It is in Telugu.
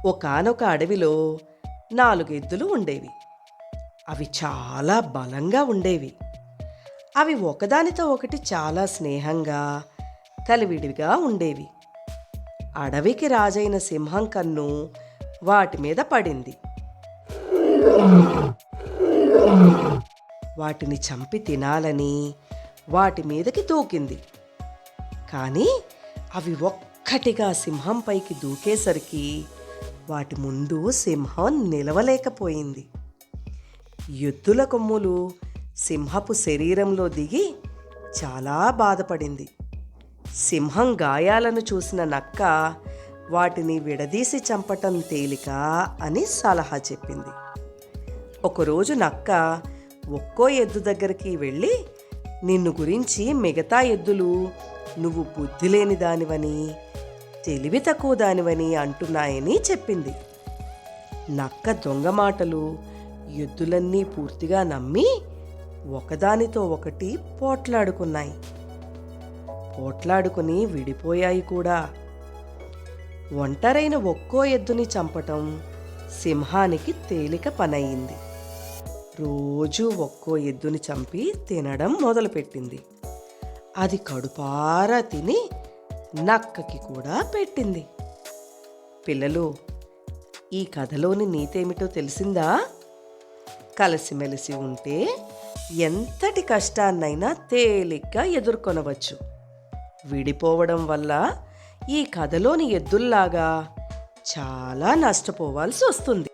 ఒకానొక అడవిలో 4 ఎద్దులు ఉండేవి. అవి చాలా బలంగా ఉండేవి. అవి ఒకదానితో ఒకటి చాలా స్నేహంగా, కలివిడిగా ఉండేవి. అడవికి రాజైన సింహం కన్ను వాటి మీద పడింది. వాటిని చంపి తినాలని వాటి మీదకి దూకింది. కానీ అవి ఒక్కటిగా సింహం పైకి దూకేసరికి వాటి ముందు సింహం నిలవలేకపోయింది. ఎద్దుల కొమ్ములు సింహపు శరీరంలో దిగి చాలా బాధపడింది. సింహం గాయాలను చూసిన నక్క వాటిని విడదీసి చంపటం తేలిక అని సలహా చెప్పింది. ఒకరోజు నక్క ఒక్కో ఎద్దు దగ్గరికి వెళ్ళి, నిన్ను గురించి మిగతా ఎద్దులు నువ్వు బుద్ధి లేని దానివని, తెలివి తక్కువ దానివని అంటున్నాయని చెప్పింది. నక్క దొంగ మాటలు ఎద్దులన్నీ పూర్తిగా నమ్మి ఒకదానితో ఒకటి పోట్లాడుకున్నాయి. పోట్లాడుకుని విడిపోయాయి కూడా. ఒంటరైన ఒక్కో ఎద్దుని చంపటం సింహానికి తేలిక పనయింది. రోజూ ఒక్కో ఎద్దుని చంపి తినడం మొదలుపెట్టింది. అది కడుపారా తిని నక్కకి కూడా పెట్టింది. పిల్లలు, ఈ కథలోని నీతేమిటో తెలిసిందా? కలిసిమెలిసి ఉంటే ఎంతటి కష్టాన్నైనా తేలిగ్గా ఎదుర్కొనవచ్చు. విడిపోవడం వల్ల ఈ కథలోని ఎద్దుల్లాగా చాలా నష్టపోవాల్సి వస్తుంది.